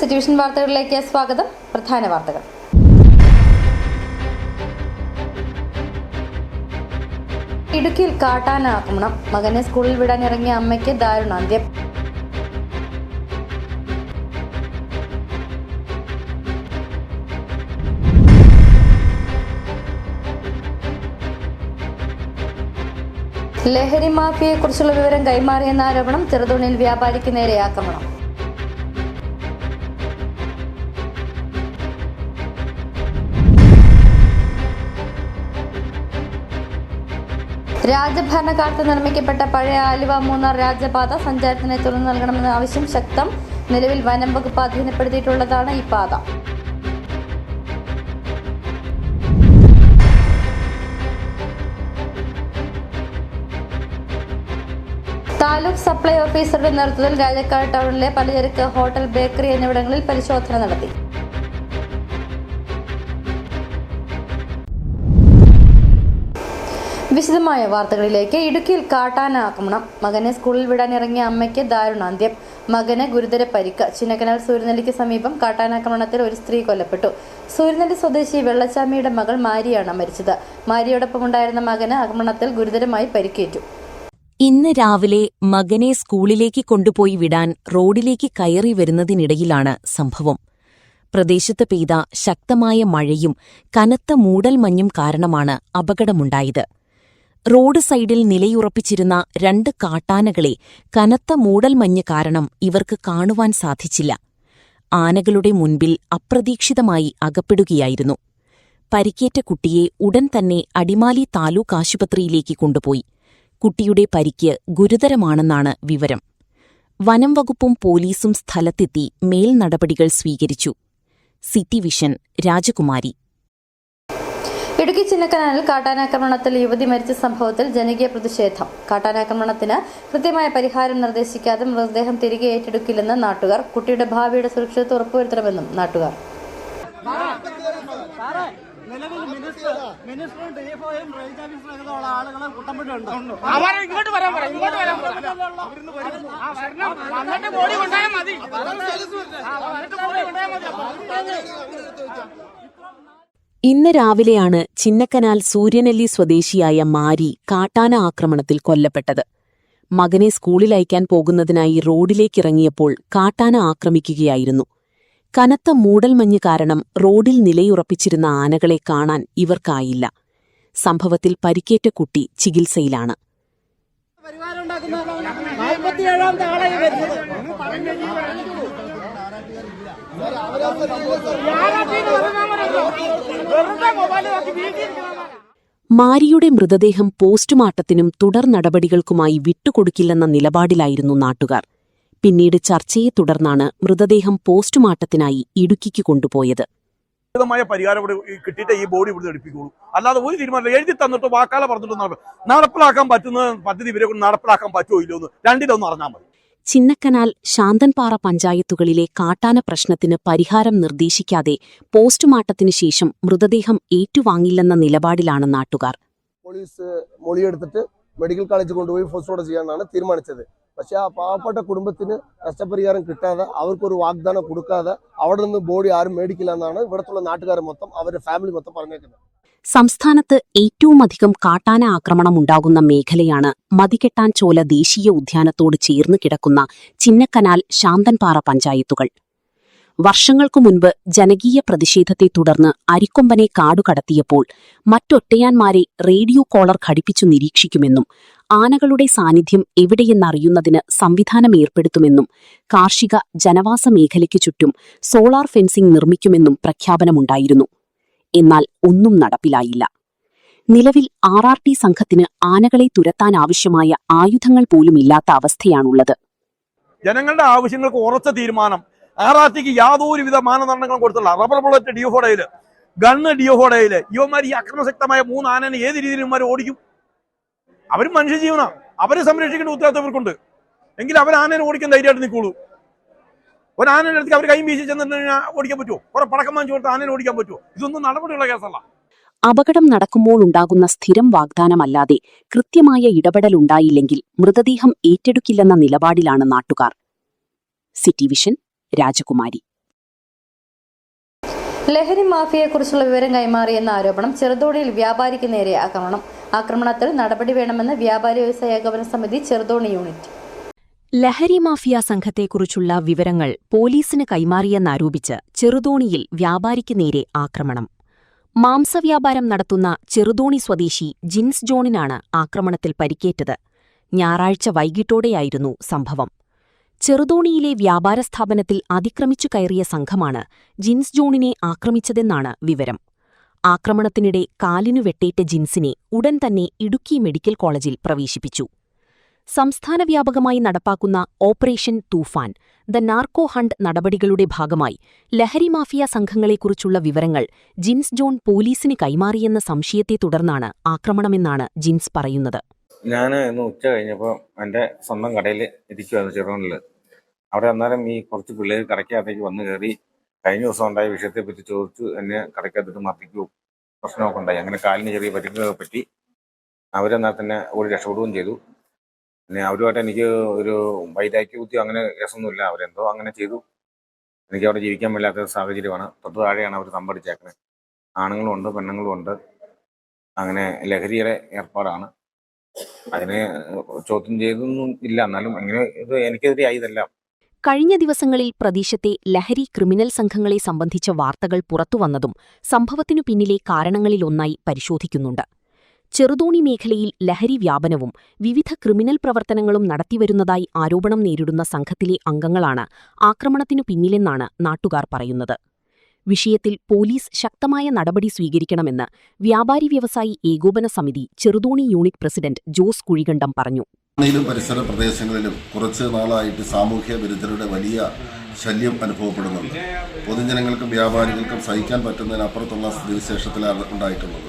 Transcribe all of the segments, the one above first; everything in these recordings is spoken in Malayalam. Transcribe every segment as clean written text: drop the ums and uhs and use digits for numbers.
സിറ്റിവിഷൻ വാർത്തകളിലേക്ക് സ്വാഗതം. പ്രധാന വാർത്തകൾ. ഇടുക്കിയിൽ കാട്ടാന ആക്രമണം. മകനെ സ്കൂളിൽ വിടാനിറങ്ങിയ അമ്മയ്ക്ക് ദാരുണാന്ത്യം. ലഹരി മാഫിയയെക്കുറിച്ചുള്ള വിവരം കൈമാറിയെന്ന ആരോപണം. ചെറുതോണിയിൽ വ്യാപാരിക്ക് നേരെ ആക്രമണം. രാജഭരണകാലത്ത് നിർമ്മിക്കപ്പെട്ട പഴയ ആലുവ മൂന്നാർ രാജപാത സഞ്ചാരത്തിന് തുറന്നു നൽകണമെന്ന ആവശ്യം ശക്തം. നിലവിൽ വനം വകുപ്പ് അധീനപ്പെടുത്തിയിട്ടുള്ളതാണ് ഈ പാത. താലൂക്ക് സപ്ലൈ ഓഫീസറുടെ നേതൃത്വത്തിൽ രാജക്കാട് ടൗണിലെ പലചരക്ക്, ഹോട്ടൽ, ബേക്കറി എന്നിവിടങ്ങളിൽ പരിശോധന നടത്തി. വിശദമായ വാർത്തകളിലേക്ക്. ഇടുക്കിയിൽ കാട്ടാന ആക്രമണം. മകനെ സ്കൂളിൽ വിടാനിറങ്ങിയ അമ്മയ്ക്ക് ദാരുണാന്ത്യം. മകന് ഗുരുതര പരിക്ക്. ചിന്നക്കനാൽ സൂര്യനെല്ലിക്ക് സമീപം കാട്ടാനാക്രമണത്തിൽ ഒരു സ്ത്രീ കൊല്ലപ്പെട്ടു. സൂര്യനെല്ലി സ്വദേശി വെള്ളച്ചാമിയുടെ മകൾ മാരിയാണ് മരിച്ചത്. മാരിയോടൊപ്പമുണ്ടായിരുന്ന മകന് ആക്രമണത്തിൽ ഗുരുതരമായി പരിക്കേറ്റു. ഇന്ന് രാവിലെ മകനെ സ്കൂളിലേക്ക് കൊണ്ടുപോയി വിടാൻ റോഡിലേക്ക് കയറി വരുന്നതിനിടയിലാണ് സംഭവം. പ്രദേശത്ത് പെയ്ത ശക്തമായ മഴയും കനത്ത മൂടൽമഞ്ഞും കാരണമാണ് അപകടമുണ്ടായത്. റോഡ് സൈഡിൽ നിലയുറപ്പിച്ചിരുന്ന 2 കാട്ടാനകളെ കനത്ത മൂടൽമഞ്ഞ് കാരണം ഇവർക്ക് കാണുവാൻ സാധിച്ചില്ല. ആനകളുടെ മുൻപിൽ അപ്രതീക്ഷിതമായി അകപ്പെടുകയായിരുന്നു. പരിക്കേറ്റ കുട്ടിയെ ഉടൻ തന്നെ അടിമാലി താലൂക്ക് ആശുപത്രിയിലേക്ക് കൊണ്ടുപോയി. കുട്ടിയുടെ പരിക്ക് ഗുരുതരമാണെന്നാണ് വിവരം. വനം വകുപ്പും പോലീസും സ്ഥലത്തെത്തി മേൽ നടപടികൾ സ്വീകരിച്ചു. സിറ്റിവിഷൻ രാജകുമാരി. ഇടുക്കി ചിന്നക്കനാലിൽ കാട്ടാനാക്രമണത്തിൽ യുവതി മരിച്ച സംഭവത്തിൽ ജനകീയ പ്രതിഷേധം. കാട്ടാനാക്രമണത്തിന് കൃത്യമായ പരിഹാരം നിർദ്ദേശിക്കാതെ മൃതദേഹം തിരികെ ഏറ്റെടുക്കില്ലെന്ന് നാട്ടുകാർ. കുട്ടിയുടെ ഭാവിയുടെ സുരക്ഷിതത്വം ഉറപ്പുവരുത്തണമെന്നും നാട്ടുകാർ. നിലവിൽ മിനിസ്റ്ററും ഡിഎഫ്ഒയും റേഞ്ച് ഓഫീസറുള്ള ആളുകളെ കുട്ടപ്പെട്ടുണ്ട്. ഇങ്ങോട്ട് വരാൻ പറ, ഇങ്ങോട്ട് വരാൻ ബോഡി കൊണ്ടായാൽ മതി. ഇന്ന് രാവിലെയാണ് ചിന്നക്കനാൽ സൂര്യനെല്ലി സ്വദേശിയായ മാരി കാട്ടാന ആക്രമണത്തിൽ കൊല്ലപ്പെട്ടത്. മകനെ സ്കൂളിൽ അയക്കാൻ പോകുന്നതിനായി റോഡിലേക്കിറങ്ങിയപ്പോൾ കാട്ടാന ആക്രമിക്കുകയായിരുന്നു. കനത്ത മൂടൽമഞ്ഞ് കാരണം റോഡിൽ നിലയുറപ്പിച്ചിരുന്ന ആനകളെ കാണാൻ ഇവർക്കായില്ല. സംഭവത്തിൽ പരിക്കേറ്റ കുട്ടി ചികിത്സയിലാണ്. മാരിയുടെ മൃതദേഹം പോസ്റ്റ്മോർട്ടത്തിനും തുടർ നടപടികൾക്കുമായി വിട്ടുകൊടുക്കില്ലെന്ന നിലപാടിലായിരുന്നു നാട്ടുകാർ. പിന്നീട് ചർച്ചയെ തുടർന്നാണ് മൃതദേഹം പോസ്റ്റ്മോർട്ടത്തിനായി ഇടുക്കിക്ക് കൊണ്ടുപോയത്. പരിഹാരം കിട്ടിയിട്ട് ഈ ബോഡി ഇവിടെ എടുപ്പിക്കുള്ളൂ. അല്ലാതെ ഒരു തീരുമാനം എഴുതി തന്നിട്ടോ വാക്കാല പറഞ്ഞിട്ടോ നടപ്പിലാക്കാൻ പറ്റുന്ന പദ്ധതി ഇവരെ കൊണ്ട് നടപ്പിലാക്കാൻ പറ്റുമോ ഇല്ലോ എന്ന് രണ്ടിലൊന്നും അറിഞ്ഞാൽ മതി. ചിന്നക്കനാൽ, ശാന്തൻപാറ പഞ്ചായത്തുകളിലെ കാട്ടാന പ്രശ്നത്തിന് പരിഹാരം നിർദ്ദേശിക്കാതെ പോസ്റ്റ്മോർട്ടത്തിനു ശേഷം മൃതദേഹം ഏറ്റുവാങ്ങില്ലെന്ന നിലപാടിലാണ് നാട്ടുകാർ. പോലീസ് മൊഴിയെടുത്തിട്ട് മെഡിക്കൽ കോളേജ് കൊണ്ടുപോയി പോസ്റ്റ്മോർട്ടം ചെയ്യാനാണ് തീരുമാനിച്ചത്. പക്ഷെ ആ പാവപ്പെട്ട കുടുംബത്തിന് നഷ്ടപരിഹാരം കിട്ടാതെ, അവർക്കൊരു വാഗ്ദാനം കൊടുക്കാതെ അവിടെ നിന്ന് ബോഡി ആരും മേടിക്കില്ല എന്നാണ് ഇവിടത്തുള്ള നാട്ടുകാർ മൊത്തം, അവരുടെ ഫാമിലി മൊത്തം പറഞ്ഞേക്കുന്നത്. സംസ്ഥാനത്ത് ഏറ്റവുമധികം കാട്ടാന ആക്രമണം ഉണ്ടാകുന്ന മേഖലയാണ് മതികെട്ടാൻ ചോല ദേശീയ ഉദ്യാനത്തോട് ചേർന്ന് കിടക്കുന്ന ചിന്നക്കനാൽ, ശാന്തൻപാറ പഞ്ചായത്തുകൾ. വർഷങ്ങൾക്കു മുൻപ് ജനകീയ പ്രതിഷേധത്തെ തുടർന്ന് അരിക്കൊമ്പനെ കാടുകടത്തിയപ്പോൾ മറ്റൊറ്റയാന്മാരെ റേഡിയോ കോളർ ഘടിപ്പിച്ചു നിരീക്ഷിക്കുമെന്നും ആനകളുടെ സാന്നിധ്യം എവിടെയെന്നറിയുന്നതിന് സംവിധാനം ഏർപ്പെടുത്തുമെന്നും കാർഷിക ജനവാസ മേഖലയ്ക്കു ചുറ്റും സോളാർ ഫെൻസിംഗ് നിർമ്മിക്കുമെന്നും പ്രഖ്യാപനമുണ്ടായിരുന്നു. എന്നാൽ ഒന്നും നടപ്പിലായില്ല. നിലവിൽ RRT സംഘത്തിന് ആനകളെ തുരത്താനാവശ്യമായ ആയുധങ്ങൾ പോലുമില്ലാത്ത അവസ്ഥയാണുള്ളത്. ജനങ്ങളുടെ ആവശ്യങ്ങൾക്ക് ഉറച്ച തീരുമാനം. RRTക്ക് യാതൊരുവിധ മാനദണ്ഡങ്ങളും കൊടുത്തില്ല. റബ്ബർ ബുള്ളറ്റ് ഡിയോഫോഡയില്, ഗണ്ണ് ഡിയോഫോഡയില്. ഇവന്മാർ ഈ അക്രമശക്തമായ 3 ആനനെ ഏത് രീതിയിൽ ഇവന്മാർ ഓടിക്കും? അവരും മനുഷ്യജീവന, അവരെ സംരക്ഷിക്കേണ്ട ഉത്തരവാദിത്വം ഇവർക്കുണ്ട്. എങ്കിൽ അവർ ആനനെ ഓടിക്കാൻ ധൈര്യമായിട്ട് നിൽക്കുള്ളൂ. ഒരു ആനയുടെ അടുത്ത് അവർ കൈ വീശി ചെന്നിട്ട് ഓടിക്കാൻ പറ്റുമോ? കുറെ പടക്കം വാങ്ങിച്ചു കൊടുത്ത് ആനനെ ഓടിക്കാൻ പറ്റുമോ? ഇതൊന്നും നടപടിയുള്ള കേസല്ല. അപകടം നടക്കുമ്പോൾ ഉണ്ടാകുന്ന സ്ഥിരം വാഗ്ദാനമല്ലാതെ കൃത്യമായ ഇടപെടലുണ്ടായില്ലെങ്കിൽ മൃതദേഹം ഏറ്റെടുക്കില്ലെന്ന നിലപാടിലാണ് നാട്ടുകാർ. സിറ്റിവിഷൻ രാജകുമാരി. ലഹരി മാഫിയയെക്കുറിച്ചുള്ള വിവരം കൈമാറിയെന്ന ആരോപണം. ചെറുതോണിയിൽ വ്യാപാരിക്ക് നേരെ ആക്രമണം. ആക്രമണത്തിൽ നടപടി വേണമെന്ന് വ്യാപാരി വ്യവസായ ഏകോപന സമിതി ചെറുതോണി യൂണിറ്റ്. ലഹരി മാഫിയ സംഘത്തെക്കുറിച്ചുള്ള വിവരങ്ങൾ പോലീസിന് കൈമാറിയെന്നാരോപിച്ച് ചെറുതോണിയിൽ വ്യാപാരിക്ക് നേരെ ആക്രമണം. മാംസവ്യാപാരം നടത്തുന്ന ചെറുതോണി സ്വദേശി ജിൻസ് ജോണിനാണ് ആക്രമണത്തിൽ പരിക്കേറ്റത്. ഞായറാഴ്ച വൈകിട്ടോടെയായിരുന്നു സംഭവം. ചെറുതോണിയിലെ വ്യാപാര സ്ഥാപനത്തിൽ അതിക്രമിച്ചു കയറിയ സംഘമാണ് ജിൻസ് ജോണിനെ ആക്രമിച്ചതെന്നാണ് വിവരം. ആക്രമണത്തിനിടെ കാലിനു വെട്ടേറ്റ ജിൻസിനെ ഉടൻ തന്നെ ഇടുക്കി മെഡിക്കൽ കോളേജിൽ പ്രവേശിപ്പിച്ചു. സംസ്ഥാന വ്യാപകമായി നടപ്പാക്കുന്ന operation Toofan, the narco hunt നടപടികളുടെ ഭാഗമായി ലഹരി മാഫിയ സംഘങ്ങളെക്കുറിച്ചുള്ള വിവരങ്ങൾ ജിൻസ് ജോൺ പോലീസിന് കൈമാറിയെന്ന സംശയത്തെ തുടർന്നാണ് ആക്രമണമെന്നാണ് ജിൻസ് പറയുന്നത്. ഞാൻ ഇന്ന് ഉച്ച കഴിഞ്ഞപ്പോൾ എൻ്റെ സ്വന്തം കടയിൽ ഇരിക്കുമായിരുന്നു ചെറുതോണിയിൽ. അവിടെ അന്നേരം ഈ കുറച്ച് പിള്ളേർ കടയ്ക്കകത്തേക്ക് വന്ന് കയറി കഴിഞ്ഞ ദിവസം ഉണ്ടായ വിഷയത്തെപ്പറ്റി ചോദിച്ചു. എന്നെ കടയ്ക്കകത്തിട്ട് മർദ്ദിക്കുകയും പ്രശ്നമൊക്കെ ഉണ്ടായി. അങ്ങനെ കാലിന് ചെറിയ പരിക്കൊക്കെ പറ്റി. അവരെന്നാൽ തന്നെ ഓടി രക്ഷപ്പെടുകയും ചെയ്തു. പിന്നെ അവരുമായിട്ട് എനിക്ക് ഒരു വൈരാഗ്യബുദ്ധി അങ്ങനെ കേസൊന്നുമില്ല. അവരെന്തോ അങ്ങനെ ചെയ്തു. എനിക്ക് അവിടെ ജീവിക്കാൻ മേലാത്ത സാഹചര്യമാണ്. തൊട്ട് താഴെയാണ് അവർ തമ്പടിച്ചേക്കുന്നത്. ആണുങ്ങളും ഉണ്ട്, പെണ്ണുങ്ങളും ഉണ്ട്. അങ്ങനെ ലഹരിയുടെ ഏർപ്പാടാണ്. അതിനെ ചോദ്യം ചെയ്തൊന്നും ഇല്ല. എന്നാലും അങ്ങനെ ഇത് എനിക്കെതിരെ ആയതല്ല. കഴിഞ്ഞ ദിവസങ്ങളിൽ പ്രദേശത്തെ ലഹരി ക്രിമിനൽ സംഘങ്ങളെ സംബന്ധിച്ച വാർത്തകൾ പുറത്തുവന്നതും സംഭവത്തിനു പിന്നിലെ കാരണങ്ങളിലൊന്നായി പരിശോധിക്കുന്നുണ്ട്. ചെറുതോണി മേഖലയിൽ ലഹരി വ്യാപനവും വിവിധ ക്രിമിനൽ പ്രവർത്തനങ്ങളും നടത്തിവരുന്നതായി ആരോപണം നേരിടുന്ന സംഘത്തിലെ അംഗങ്ങളാണ് ആക്രമണത്തിനു പിന്നിലെന്നാണ് നാട്ടുകാർ പറയുന്നത്. വിഷയത്തിൽ പോലീസ് ശക്തമായ നടപടി സ്വീകരിക്കണമെന്ന് വ്യാപാരി വ്യവസായി ഏകോപന സമിതി ചെറുതോണി യൂണിറ്റ് പ്രസിഡന്റ് ജോസ് കുഴികണ്ടം പറഞ്ഞു. പരിസര പ്രദേശങ്ങളിലും കുറച്ച് നാളായിട്ട് സാമൂഹ്യ വിരുദ്ധരുടെ വലിയ ശല്യം അനുഭവപ്പെടുന്നുണ്ട്. പൊതുജനങ്ങൾക്കും വ്യാപാരികൾക്കും സഹിക്കാൻ പറ്റുന്നതിനപ്പുറത്തുള്ള സ്ഥിതിവിശേഷത്തിലാണ് ഉണ്ടായിട്ടുള്ളത്.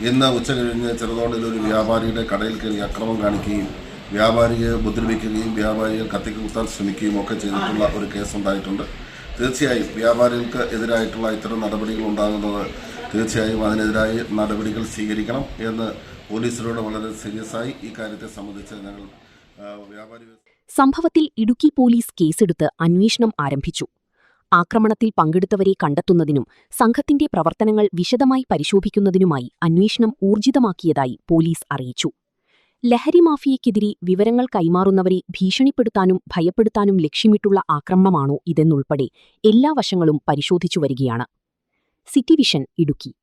ഇന്ന് ഉച്ച കഴിഞ്ഞ് ചെറുതോണിൽ ഒരു വ്യാപാരിയുടെ കടയിൽ കയറി അക്രമം കാണിക്കുകയും വ്യാപാരിയെ ഉപദ്രവിക്കുകയും വ്യാപാരികൾ കത്തിക്കുത്താൻ ശ്രമിക്കുകയും ഒക്കെ ചെയ്തിട്ടുള്ള ഒരു കേസുണ്ടായിട്ടുണ്ട്. തീർച്ചയായും വ്യാപാരികൾക്ക് എതിരായിട്ടുള്ള ഇത്തരം നടപടികൾ ഉണ്ടാകുന്നത് തീർച്ചയായും അതിനെതിരായ നടപടികൾ സ്വീകരിക്കണം എന്ന് പോലീസിനോട് വളരെ സീരിയസായി ഈ കാര്യത്തെ സംബന്ധിച്ച് ഞങ്ങൾ വ്യാപാരി. സംഭവത്തിൽ ഇടുക്കി പോലീസ് കേസെടുത്ത് അന്വേഷണം ആരംഭിച്ചു. ആക്രമണത്തിൽ പങ്കെടുത്തവരെ കണ്ടെത്തുന്നതിനും സംഘത്തിന്റെ പ്രവർത്തനങ്ങൾ വിശദമായി പരിശോധിക്കുന്നതിനുമായി അന്വേഷണം ഊർജിതമാക്കിയതായി പോലീസ് അറിയിച്ചു. ലഹരി മാഫിയയ്ക്കെതിരെ വിവരങ്ങൾ കൈമാറുന്നവരെ ഭീഷണിപ്പെടുത്താനും ഭയപ്പെടുത്താനും ലക്ഷ്യമിട്ടുള്ള ആക്രമണമാണോ ഇതെന്നുൾപ്പെടെ എല്ലാ വശങ്ങളും പരിശോധിച്ചു വരികയാണ്. City vision Idukki.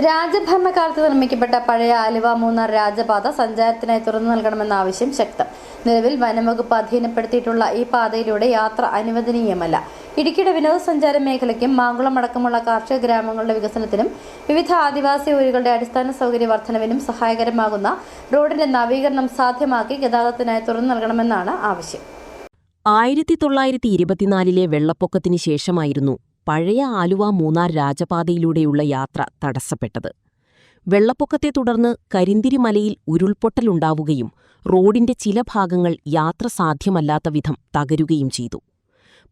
രാജഭരണകാലത്ത് നിർമ്മിക്കപ്പെട്ട പഴയ ആലുവ മൂന്നാർ രാജപാത സഞ്ചാരത്തിനായി തുറന്നു നൽകണമെന്ന ആവശ്യം ശക്തം. നിലവിൽ വനംവകുപ്പ് അധീനപ്പെടുത്തിയിട്ടുള്ള ഈ പാതയിലൂടെ യാത്ര അനുവദനീയമല്ല. ഇടുക്കിയുടെ വിനോദസഞ്ചാര മേഖലയ്ക്കും മാങ്കുളം അടക്കമുള്ള കാർഷിക ഗ്രാമങ്ങളുടെ വികസനത്തിനും വിവിധ ആദിവാസി ഊരുകളുടെ അടിസ്ഥാന സൗകര്യ വർധനവിനും സഹായകരമാകുന്ന റോഡിന്റെ നവീകരണം സാധ്യമാക്കി ഗതാഗതത്തിനായി തുറന്നു നൽകണമെന്നാണ് ആവശ്യം. 1924 വെള്ളപ്പൊക്കത്തിന് ശേഷമായിരുന്നു പഴയ ആലുവ മൂന്നാർ രാജപാതയിലൂടെയുള്ള യാത്ര തടസ്സപ്പെട്ടത്. വെള്ളപ്പൊക്കത്തെ തുടർന്ന് കരിന്തിരിമലയിൽ ഉരുൾപൊട്ടലുണ്ടാവുകയും റോഡിന്റെ ചില ഭാഗങ്ങൾ യാത്ര സാധ്യമല്ലാത്ത വിധം തകരുകയും ചെയ്തു.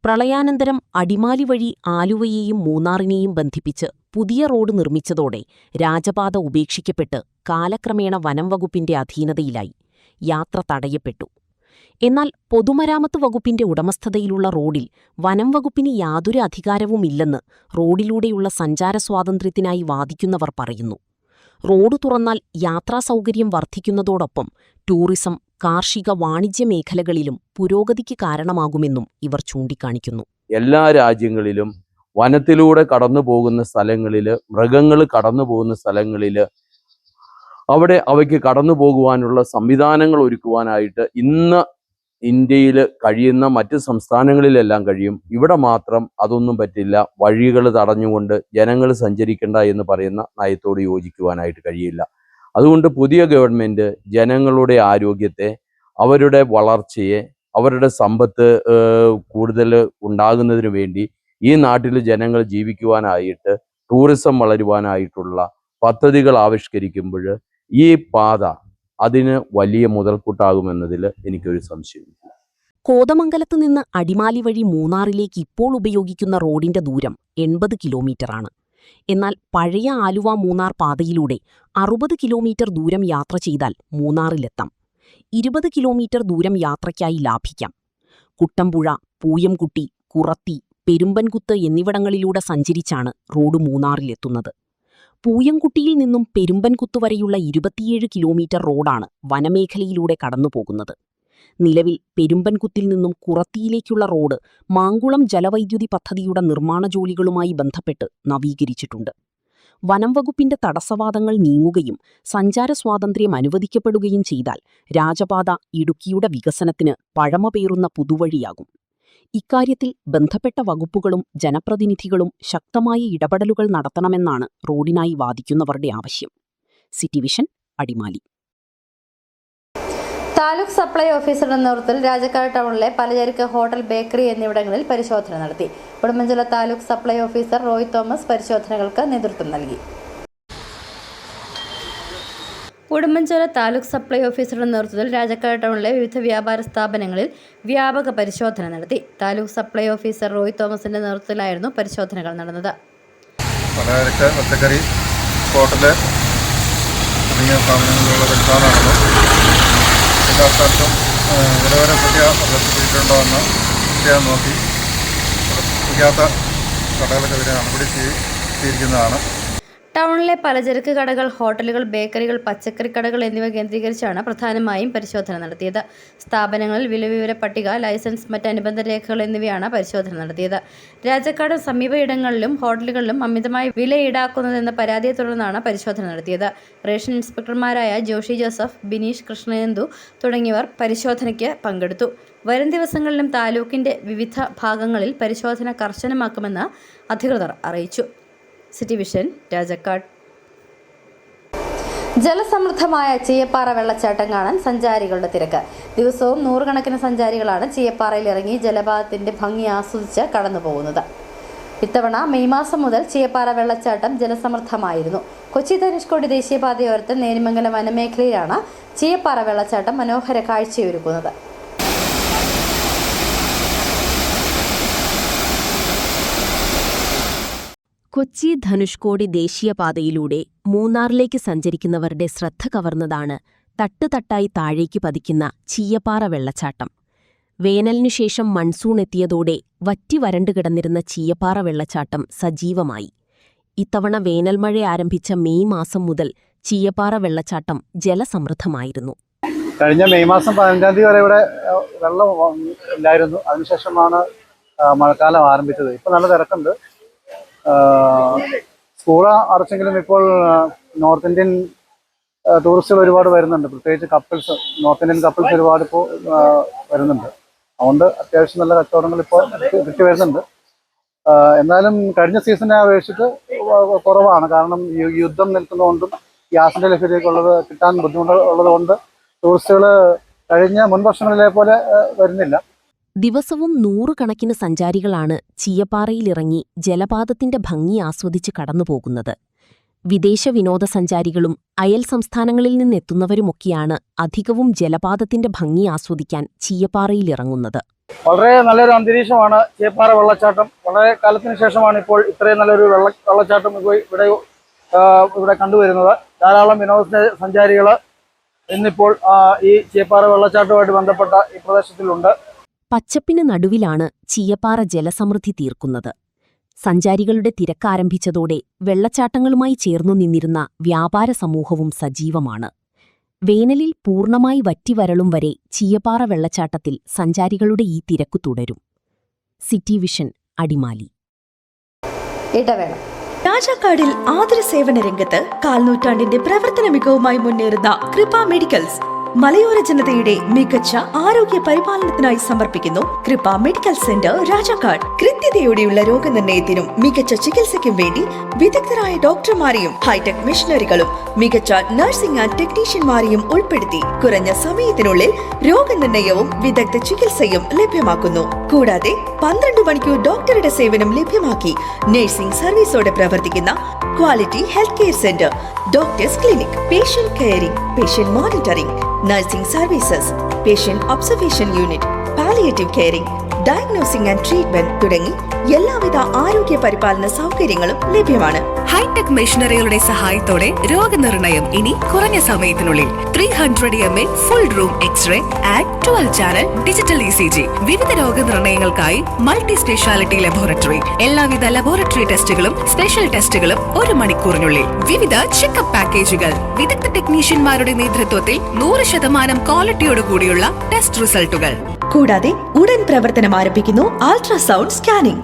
പ്രളയാനന്തരം അടിമാലി വഴി ആലുവയെയും മൂന്നാറിനെയും ബന്ധിപ്പിച്ച് പുതിയ റോഡ് നിർമ്മിച്ചതോടെ രാജപാത ഉപേക്ഷിക്കപ്പെട്ട് കാലക്രമേണ വനംവകുപ്പിന്റെ അധീനതയിലായി. യാത്ര തടയപ്പെട്ടു. എന്നാൽ പൊതുമരാമത്ത് വകുപ്പിന്റെ ഉടമസ്ഥതയിലുള്ള റോഡിൽ വനംവകുപ്പിന് യാതൊരു അധികാരവുമില്ലെന്ന് റോഡിലൂടെയുള്ള സഞ്ചാര സ്വാതന്ത്ര്യത്തിനായി വാദിക്കുന്നവർ പറയുന്നു. റോഡ് തുറന്നാൽ യാത്രാസൗകര്യം വർദ്ധിക്കുന്നതോടൊപ്പം ടൂറിസം, കാർഷിക, വാണിജ്യ മേഖലകളിലും പുരോഗതിക്ക് കാരണമാകുമെന്നും ഇവർ ചൂണ്ടിക്കാണിക്കുന്നു. എല്ലാ രാജ്യങ്ങളിലും വനത്തിലൂടെ കടന്നു പോകുന്ന സ്ഥലങ്ങളിൽ, മൃഗങ്ങൾ കടന്നു പോകുന്ന സ്ഥലങ്ങളിൽ അവിടെ അവയ്ക്ക് കടന്നു പോകുവാനുള്ള സംവിധാനങ്ങൾ ഒരുക്കുവാനായിട്ട് ഇന്ന് ഇന്ത്യയിൽ കഴിയുന്ന മറ്റ് സംസ്ഥാനങ്ങളിലെല്ലാം കഴിയും. ഇവിടെ മാത്രം അതൊന്നും പറ്റില്ല. വഴികൾ തടഞ്ഞുകൊണ്ട് ജനങ്ങൾ സഞ്ചരിക്കേണ്ട എന്ന് പറയുന്ന നയത്തോട് യോജിക്കുവാനായിട്ട് കഴിയില്ല. അതുകൊണ്ട് പുതിയ ഗവൺമെൻറ് ജനങ്ങളുടെ ആരോഗ്യത്തെ, അവരുടെ വളർച്ചയെ, അവരുടെ സമ്പത്ത് കൂടുതൽ ഉണ്ടാകുന്നതിന് വേണ്ടി ഈ നാട്ടിൽ ജനങ്ങൾ ജീവിക്കുവാനായിട്ട് ടൂറിസം വളരുവാനായിട്ടുള്ള പദ്ധതികൾ ആവിഷ്കരിക്കുമ്പോൾ ഈ പാത അതിന് വലിയ മുതൽക്കൂട്ടാകുമെന്നതിൽ എനിക്കൊരു സംശയമില്ല. കോതമംഗലത്ത് നിന്ന് അടിമാലി വഴി മൂന്നാറിലേക്ക് ഇപ്പോൾ ഉപയോഗിക്കുന്ന റോഡിന്റെ ദൂരം 80 കിലോമീറ്ററാണ്. എന്നാൽ പഴയ ആലുവ മൂന്നാർ പാതയിലൂടെ 60 കിലോമീറ്റർ ദൂരം യാത്ര ചെയ്താൽ മൂന്നാറിലെത്താം. 20 കിലോമീറ്റർ ദൂരം യാത്രയ്ക്കായി ലാഭിക്കാം. കുട്ടമ്പുഴ, പൂയംകുട്ടി, കുറത്തി, പെരുമ്പൻകുത്ത് എന്നിവിടങ്ങളിലൂടെ സഞ്ചരിച്ചാണ് റോഡ് മൂന്നാറിലെത്തുന്നത്. പൂയംകുട്ടിയിൽ നിന്നും പെരുമ്പൻകുത്ത് വരെയുള്ള 27 കിലോമീറ്റർ റോഡാണ് വനമേഖലയിലൂടെ കടന്നുപോകുന്നത്. നിലവിൽ പെരുമ്പൻകുത്തിൽ നിന്നും കുറത്തിയിലേക്കുള്ള റോഡ് മാങ്കുളം ജലവൈദ്യുതി പദ്ധതിയുടെ നിർമ്മാണ ജോലികളുമായി ബന്ധപ്പെട്ട് നവീകരിച്ചിട്ടുണ്ട്. വനം വകുപ്പിന്റെ തടസ്സവാദങ്ങൾ നീങ്ങുകയും സഞ്ചാര സ്വാതന്ത്ര്യം അനുവദിക്കപ്പെടുകയും ചെയ്താൽ രാജപാത ഇടുക്കിയുടെ വികസനത്തിന് പഴമപേറുന്ന പുതുവഴിയാകും. ഇക്കാര്യത്തിൽ ബന്ധപ്പെട്ട വകുപ്പുകളും ജനപ്രതിനിധികളും ശക്തമായ ഇടപെടലുകൾ നടത്തണമെന്നാണ് റോഡിനായി വാദിക്കുന്നവരുടെ ആവശ്യം. City vision, Adimali. Taluk supply ഓഫീസറുടെ നേതൃത്വത്തിൽ രാജക്കാട് ടൗണിലെ പലചരക്ക്, ഹോട്ടൽ, ബേക്കറി എന്നിവിടങ്ങളിൽ പരിശോധന നടത്തി. ഉടുമ്പൻചോല താലൂക്ക് സപ്ലൈ ഓഫീസർ റോയ് തോമസ് പരിശോധനകൾക്ക് നേതൃത്വം നൽകി. ഉടുമ്പൻചോല താലൂക്ക് സപ്ലൈ ഓഫീസറുടെ നേതൃത്വത്തിൽ രാജക്കാട് ടൗണിലെ വിവിധ വ്യാപാര സ്ഥാപനങ്ങളിൽ വ്യാപക പരിശോധന നടത്തി. താലൂക്ക് സപ്ലൈ ഓഫീസർ റോയ് തോമസിന്റെ നേതൃത്വത്തിലായിരുന്നു പരിശോധനകൾ നടന്നത്. പലചരക്ക്, പച്ചക്കറി, ഹോട്ടല് തുടങ്ങിയ സ്ഥാപനങ്ങളിലുള്ള പരിശോധന നടന്നു. എല്ലാ സ്ഥലത്തും നിലവാര പട്ടിക പ്രദർശിപ്പിച്ചിട്ടുണ്ടോ എന്ന് പ്രത്യേകം നോക്കി പ്രദർശിപ്പിക്കാത്ത കടകൾക്കെതിരെ നടപടി സ്വീകരിക്കുന്നതാണ്. ടൗണിലെ പലചരക്ക് കടകൾ, ഹോട്ടലുകൾ, ബേക്കറികൾ, പച്ചക്കറി കടകൾ എന്നിവ കേന്ദ്രീകരിച്ചാണ് പ്രധാനമായും പരിശോധന നടത്തിയത്. സ്ഥാപനങ്ങളിൽ വിലവിവര പട്ടിക, ലൈസൻസ്, മറ്റ് അനുബന്ധ രേഖകൾ എന്നിവയാണ് പരിശോധന നടത്തിയത്. രാജക്കാട് സമീപയിടങ്ങളിലും ഹോട്ടലുകളിലും അമിതമായി വില ഈടാക്കുന്നതെന്ന പരാതിയെ തുടർന്നാണ് പരിശോധന നടത്തിയത്. റേഷൻ ഇൻസ്പെക്ടർമാരായ ജോഷി ജോസഫ്, ബിനീഷ് കൃഷ്ണേന്ദു തുടങ്ങിയവർ പരിശോധനയ്ക്ക് പങ്കെടുത്തു. വരും ദിവസങ്ങളിലും താലൂക്കിന്റെ വിവിധ ഭാഗങ്ങളിൽ പരിശോധന കർശനമാക്കുമെന്ന് അധികൃതർ അറിയിച്ചു. City vision, Rajakkad. ജലസമൃദ്ധമായ ചീയപ്പാറ വെള്ളച്ചാട്ടം കാണാൻ സഞ്ചാരികളുടെ തിരക്ക്. ദിവസവും നൂറുകണക്കിന് സഞ്ചാരികളാണ് ചീയപ്പാറയിൽ ഇറങ്ങി ജലപാതത്തിന്റെ ഭംഗി ആസ്വദിച്ച് കടന്നുപോകുന്നത്. ഇത്തവണ മെയ് മാസം മുതൽ ചീയപ്പാറ വെള്ളച്ചാട്ടം ജലസമൃദ്ധമായിരുന്നു. കൊച്ചി ധനുഷ്കോടി ദേശീയപാതയോരത്ത് നേരിമംഗലം വനമേഖലയിലാണ് ചീയപ്പാറ വെള്ളച്ചാട്ടം മനോഹര കാഴ്ചയൊരുക്കുന്നത്. കൊച്ചി ധനുഷ്കോടി ദേശീയപാതയിലൂടെ മൂന്നാറിലേക്ക് സഞ്ചരിക്കുന്നവരുടെ ശ്രദ്ധ കവർന്നതാണ് തട്ടുതട്ടായി താഴേക്ക് പതിക്കുന്ന ചീയപ്പാറ വെള്ളച്ചാട്ടം. വേനലിനുശേഷം മൺസൂൺ എത്തിയതോടെ വറ്റി വരണ്ടു കിടന്നിരുന്ന ചീയപ്പാറ വെള്ളച്ചാട്ടം സജീവമായി. ഇത്തവണ വേനൽമഴ ആരംഭിച്ച മെയ് മാസം മുതൽ ചീയപ്പാറ വെള്ളച്ചാട്ടം ജലസമൃദ്ധമായിരുന്നു. കഴിഞ്ഞ മെയ് മാസം 15-ാം തീയതി വരെ ഇവിടെ വെള്ളം ഇല്ലായിരുന്നു. അതിനുശേഷമാണ് മഴക്കാലം ആരംഭിച്ചത്. ഇപ്പോൾ നല്ല തിരക്കുണ്ട്. സ്കൂൾ അടച്ചെങ്കിലും ഇപ്പോൾ നോർത്ത് ഇന്ത്യൻ ടൂറിസ്റ്റുകൾ ഒരുപാട് വരുന്നുണ്ട്. പ്രത്യേകിച്ച് കപ്പിൾസ്, നോർത്ത് ഇന്ത്യൻ കപ്പിൾസ് ഒരുപാട് ഇപ്പോൾ വരുന്നുണ്ട്. അതുകൊണ്ട് അത്യാവശ്യം നല്ല കച്ചവടങ്ങൾ ഇപ്പോൾ കിട്ടി വരുന്നുണ്ട്. എന്നാലും കഴിഞ്ഞ സീസണെ അപേക്ഷിച്ചിട്ട് കുറവാണ്. കാരണം യുദ്ധം നിൽക്കുന്നതുകൊണ്ടും ഗ്യാസിന്റെ ലഭ്യതയ്ക്കുള്ളത് കിട്ടാൻ ബുദ്ധിമുട്ടുള്ളത് കൊണ്ട് ടൂറിസ്റ്റുകൾ കഴിഞ്ഞ മുൻ വർഷങ്ങളിലെ പോലെ വരുന്നില്ല. ദിവസവും നൂറുകണക്കിന് സഞ്ചാരികളാണ് ചീയപ്പാറയിലിറങ്ങി ജലപാതത്തിന്റെ ഭംഗി ആസ്വദിച്ച് കടന്നുപോകുന്നത്. വിദേശ വിനോദസഞ്ചാരികളും അയൽ സംസ്ഥാനങ്ങളിൽ നിന്നെത്തുന്നവരുമൊക്കെയാണ് അധികവും ജലപാതത്തിന്റെ ഭംഗി ആസ്വദിക്കാൻ ചീയപ്പാറയിലിറങ്ങുന്നത്. വളരെ നല്ലൊരു അന്തരീക്ഷമാണ് ചീയപ്പാറ വെള്ളച്ചാട്ടം. വളരെ കാലത്തിന് ശേഷമാണ് ഇപ്പോൾ ഇത്രയും നല്ലൊരു വെള്ളച്ചാട്ടം ഇവിടെ കണ്ടുവരുന്നത്. ധാരാളം വിനോദസഞ്ചാരികൾ ഇന്നിപ്പോൾ ഈ ചീയപ്പാറ വെള്ളച്ചാട്ടവുമായിട്ട് ബന്ധപ്പെട്ട ഈ പ്രദേശത്തിലുണ്ട്. പച്ചപ്പിന് നടുവിലാണ് ചീയപ്പാറ ജലസമൃദ്ധി തീർക്കുന്നത്. സഞ്ചാരികളുടെ തിരക്കാരംഭിച്ചതോടെ വെള്ളച്ചാട്ടങ്ങളുമായി ചേർന്നു നിന്നിരുന്ന വ്യാപാര സമൂഹവും സജീവമാണ്. വേനലിൽ പൂർണ്ണമായി വറ്റിവരളും വരെ ചീയപ്പാറ വെള്ളച്ചാട്ടത്തിൽ സഞ്ചാരികളുടെ ഈ തിരക്കു തുടരും. City vision, Adimali. ഇടവേള. രാജാക്കാടിൽ ആതുര സേവന രംഗത്ത് കാൽനൂറ്റാണ്ടിന്റെ പ്രവർത്തന മികവുമായി മുന്നേറുന്ന കൃപ മെഡിക്കൽസ് മലയോര ജനതയുടെ മികച്ച ആരോഗ്യ പരിപാലനത്തിനായി സമർപ്പിക്കുന്നു കൃപ മെഡിക്കൽ സെന്റർ, രാജാക്കാട്. കൃത്യതയോടെയുള്ള രോഗനിർണയത്തിനും മികച്ച ചികിത്സയ്ക്കും വേണ്ടി വിദഗ്ധരായ ഡോക്ടർമാരെയും ഹൈടെക് മെഷീനറികളും മികച്ച നഴ്സിംഗ് ആൻഡ് ടെക്നീഷ്യന്മാരെയും ഉൾപ്പെടുത്തി കുറഞ്ഞ സമയത്തിനുള്ളിൽ രോഗനിർണയവും വിദഗ്ധ ചികിത്സയും ലഭ്യമാക്കുന്നു. കൂടാതെ 12 മണിക്കൂർ ഡോക്ടറുടെ സേവനം ലഭ്യമാക്കി നഴ്സിംഗ് സർവീസോടെ പ്രവർത്തിക്കുന്ന quality health care centre, doctors clinic, patient caring, patient monitoring, nursing services, patient observation unit, palliative caring, diagnosing and treatment തുടങ്ങി എല്ലാവിധ ആരോഗ്യ പരിപാലന സൗകര്യങ്ങളും ലഭ്യമാണ്. ഹൈടെക് മെഷീനറികളുടെ സഹായത്തോടെ രോഗനിർണയം ഇനി കുറഞ്ഞ സമയത്തിനുള്ളിൽ 300 ml full room X-ray and 12 channel digital ECG. വിവിധ രോഗനിർണയങ്ങൾക്കായി മൾട്ടി സ്പെഷ്യാലിറ്റി ലബോറട്ടറി. എല്ലാവിധ ലബോറട്ടറി ടെസ്റ്റുകളും സ്പെഷ്യൽ ടെസ്റ്റുകളും 1 മണിക്കൂറിനുള്ളിൽ. വിവിധ ചെക്കപ്പ് പാക്കേജുകൾ. വിദഗ്ധ ടെക്നീഷ്യന്മാരുടെ നേതൃത്വത്തിൽ 100% ക്വാളിറ്റിയോടുകൂടിയുള്ള ടെസ്റ്റ് റിസൾട്ടുകൾ. കൂടാതെ ഉടൻ പ്രവർത്തനം ആരംഭിക്കുന്നു അൾട്രാസൗണ്ട് സ്കാനിംഗ്.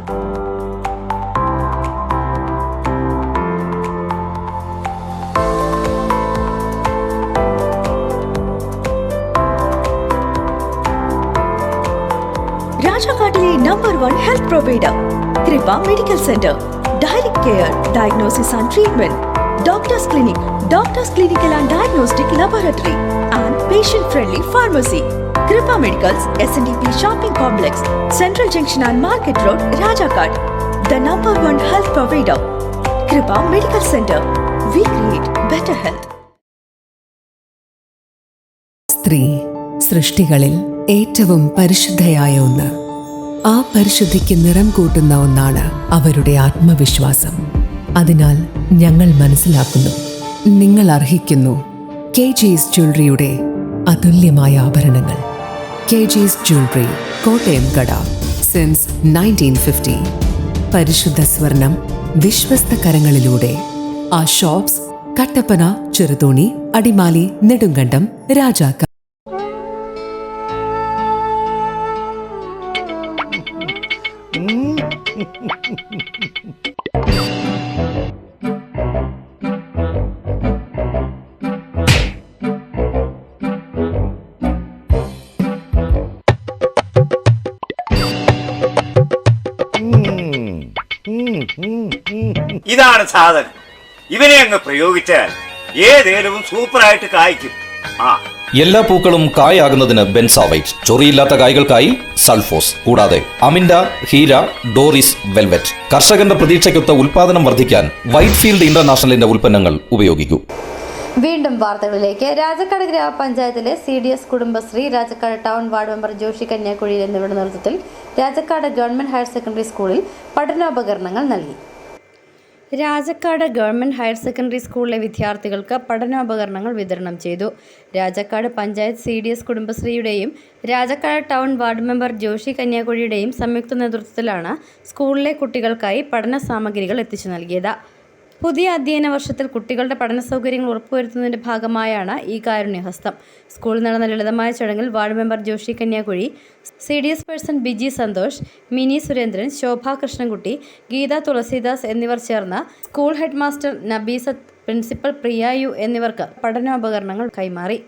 രാജാക്കാട്ടിലെ number 1 health provider Kripa medical centre. Direct care, diagnosis and treatment, doctors clinic, doctors clinical and diagnostic laboratory and patient friendly pharmacy. Kripa Medicals, SNDP Shopping Complex, Central Junction and Market Road, Rajakad. The number 1 health provider. Kripa Medical Center. We create better health. സ്ത്രീ സൃഷ്ടികളിൽ ഏറ്റവും പരിശുദ്ധയായ ഒന്ന്. ആ പരിശുദ്ധിക്ക് നിറം കൂട്ടുന്ന ഒന്നാണ് അവരുടെ ആത്മവിശ്വാസം. അതിനാൽ ഞങ്ങൾ മനസ്സിലാക്കുന്നു, നിങ്ങൾ അർഹിക്കുന്നു KG's ജ്വല്ലറിയുടെ അതുല്യമായ ആഭരണങ്ങൾ. KG's ജ്വല്ലറി, കോട്ടയം കട, സിൻസ് 1950. പരിശുദ്ധ സ്വർണം വിശ്വസ്ത കരങ്ങളിലൂടെ. ആ ഷോപ്സ് കട്ടപ്പന, ചെറുതോണി, അടിമാലി, നെടുങ്കണ്ടം, രാജാക്ക. ഇതാണ് സാധനം. ഇവനെ അങ്ങ് പ്രയോഗിച്ചാൽ ഏതേലും സൂപ്പറായിട്ട് കായ്ക്കും. എല്ലാ പൂക്കളും കായാകുന്നതിന് ബെൻസാവൈറ്റ്, ചൊറിയില്ലാത്ത കായ്കൾക്കായി സൾഫോസ്, കൂടാതെ അമിൻഡ, ഹീര, ഡോറിസ്, വെൽവെറ്റ്. കർഷകന്റെ പ്രതീക്ഷയ്ക്കൊത്ത ഉൽപാദനം വർദ്ധിക്കാൻ വൈറ്റ്ഫീൽഡ് ഇന്റർനാഷണലിന്റെ ഉൽപ്പന്നങ്ങൾ ഉപയോഗിക്കൂ. വീണ്ടും വാർത്തകളിലേക്ക്. രാജക്കാട് ഗ്രാമപഞ്ചായത്തിലെ CDS Kudumbashree, Rajakkad town ward member Joshi Kanyakuzhi എന്നിവരുടെ നേതൃത്വത്തിൽ രാജക്കാട് ഗവൺമെന്റ് ഹയർ സെക്കൻഡറി സ്കൂളിൽ പഠനോപകരണങ്ങൾ നൽകി. രാജക്കാട് ഗവൺമെന്റ് ഹയർ സെക്കൻഡറി സ്കൂളിലെ വിദ്യാർത്ഥികൾക്ക് പഠനോപകരണങ്ങൾ വിതരണം ചെയ്തു. രാജക്കാട് പഞ്ചായത്ത് CDS കുടുംബശ്രീയുടെയും Rajakkad town ward member Joshi കന്യാക്കുഴിയുടെയും സംയുക്ത നേതൃത്വത്തിലാണ് സ്കൂളിലെ കുട്ടികൾക്കായി പഠന സാമഗ്രികൾ എത്തിച്ചു നൽകിയത്. പുതിയ അധ്യയന വർഷത്തിൽ കുട്ടികളുടെ പഠന സൗകര്യങ്ങൾ ഉറപ്പുവരുത്തുന്നതിന്റെ ഭാഗമായാണ് ഈ കാരുണ്യഹസ്തം. സ്കൂളിൽ നടന്ന ലളിതമായ ചടങ്ങിൽ ward member Joshi Kanyakuzhi, CDS person Biji Santhosh, Mini Surendran, Shobha Krishnankutty, Geetha Thulasidas എന്നിവർ ചേർന്ന് school head master Nabeesath, principal പ്രിയായു എന്നിവർക്ക് പഠനോപകരണങ്ങൾ കൈമാറി.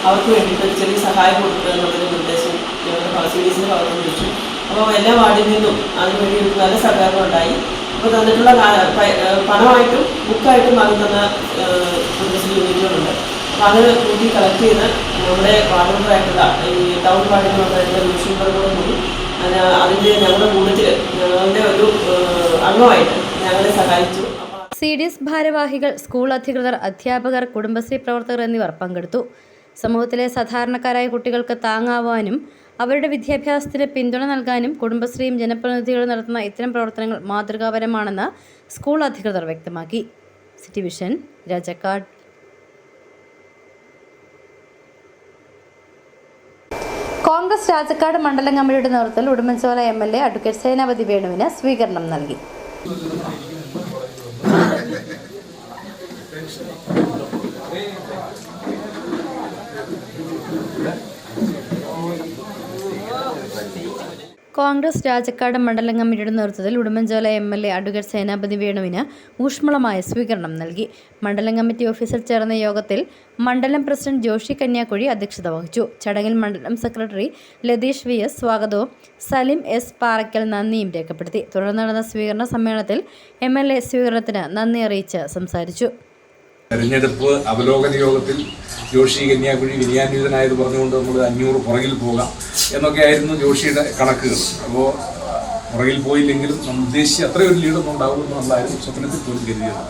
അവർക്ക് വേണ്ടിയിട്ട് ചെറിയ സഹായം കൊടുക്കുക എന്നുള്ളൊരു നിർദ്ദേശം ഞങ്ങളുടെ CDSന്റെ ഭാഗത്ത് വെച്ചു. അപ്പോൾ എല്ലാ വാർഡിൽ നിന്നും അതിനുവേണ്ടി ഒരു നല്ല സഹകരണം ഉണ്ടായി. അപ്പോൾ തന്നിട്ടുള്ള പണമായിട്ടും ബുക്കായിട്ടും വാങ്ങുന്ന കുടുംബശ്രീ യൂണിറ്റുകളുണ്ട്. അപ്പോൾ അത് കൂട്ടി കളക്ട് ചെയ്ത് നമ്മുടെ വാർഡ് മെമ്പറായിട്ടുള്ള ഈ ടൗൺ വാർഡ് മെമ്പറായിട്ടുള്ള ലൂഷ്യമ്പറോടും കൂടി അതിൻ്റെ ഞങ്ങളുടെ കൂട്ടത്തിൽ ഞങ്ങളുടെ ഒരു അംഗമായിട്ട് ഞങ്ങളെ സഹായിച്ചു. CDS ഭാരവാഹികൾ, സ്കൂൾ അധികൃതർ, അധ്യാപകർ, കുടുംബശ്രീ പ്രവർത്തകർ എന്നിവർ പങ്കെടുത്തു. സമൂഹത്തിലെ സാധാരണക്കാരായ കുട്ടികൾക്ക് താങ്ങാവാനും അവരുടെ വിദ്യാഭ്യാസത്തിന് പിന്തുണ നൽകാനും കുടുംബശ്രീയും ജനപ്രതിനിധികളും നടത്തുന്ന ഇത്തരം പ്രവർത്തനങ്ങൾ മാതൃകാപരമാണെന്ന് സ്കൂൾ അധികൃതർ വ്യക്തമാക്കി. City vision, Rajakkad. കോൺഗ്രസ് രാജക്കാട് മണ്ഡലം കമ്മിറ്റിയുടെ നേതൃത്വത്തിൽ ഉടുമ്പൻചോല MLA അഡ്വക്കേറ്റ് സേനാപതി വേണുവിന് സ്വീകരണം നൽകി. കോൺഗ്രസ് രാജക്കാട് മണ്ഡലം കമ്മിറ്റിയുടെ നേതൃത്വത്തിൽ ഉടുമ്പൻചോല MLA അഡ്വക്കേറ്റ് സേനാപതി വേണുവിന് ഊഷ്മളമായ സ്വീകരണം നൽകി. മണ്ഡലം കമ്മിറ്റി ഓഫീസിൽ ചേർന്ന യോഗത്തിൽ മണ്ഡലം പ്രസിഡന്റ് ജോഷി കന്യാക്കുഴി അധ്യക്ഷത വഹിച്ചു. ചടങ്ങിൽ മണ്ഡലം സെക്രട്ടറി ലതീഷ് VS സ്വാഗതവും സലിം S പാറയ്ക്കൽ നന്ദിയും രേഖപ്പെടുത്തി. തുടർന്ന് നടന്ന സ്വീകരണ സമ്മേളനത്തിൽ MLA സ്വീകരണത്തിന് നന്ദി അറിയിച്ച് സംസാരിച്ചു. തെരഞ്ഞെടുപ്പ് അവലോകന യോഗത്തിൽ ജോഷി കന്യാക്കുഴി വിനയാന്വിതനായത് പറഞ്ഞുകൊണ്ട് നമ്മൾ 500 പുറകിൽ പോകാം എന്നൊക്കെയായിരുന്നു ജോഷിയുടെ കണക്കുകൾ. അപ്പോൾ പുറകിൽ പോയില്ലെങ്കിലും നമ്മൾ ഉദ്ദേശിച്ച അത്രയൊരു ലീഡൊന്നും ഉണ്ടാകുമെന്ന് നമ്മളായിരുന്നു സ്വപ്നത്തിൽ പോലും കരുതിയത്.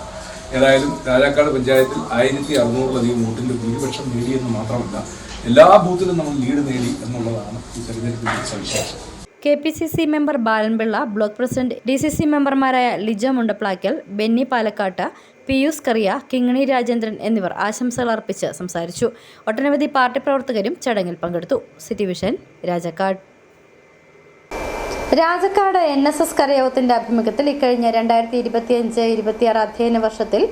ഏതായാലും രാജാക്കാട് പഞ്ചായത്തിൽ 1600-ലധികം വോട്ടിൻ്റെ ഭൂരിപക്ഷം നേടിയെന്ന് മാത്രമല്ല, എല്ലാ ബൂത്തിലും നമ്മൾ ലീഡ് നേടി എന്നുള്ളതാണ് ഈ തെരഞ്ഞെടുപ്പിൻ്റെ സവിശേഷത. KPCC member Balanpillai, block president DCC മെമ്പർമാരായ ലിജ മുണ്ടപ്ലാക്കൽ, ബെന്നി പാലക്കാട്ട്, പിയൂസ് കറിയ, കിങ്ങിണി രാജേന്ദ്രൻ എന്നിവർ ആശംസകൾ അർപ്പിച്ച് സംസാരിച്ചു. ഒട്ടനവധി പാർട്ടി പ്രവർത്തകരും ചടങ്ങിൽ പങ്കെടുത്തു. City vision, Rajakkad. Rajakkad NSS കരയോഗത്തിന്റെ ആഭിമുഖ്യത്തിൽ ഇക്കഴിഞ്ഞ 2025-26 അധ്യയന വർഷത്തിൽ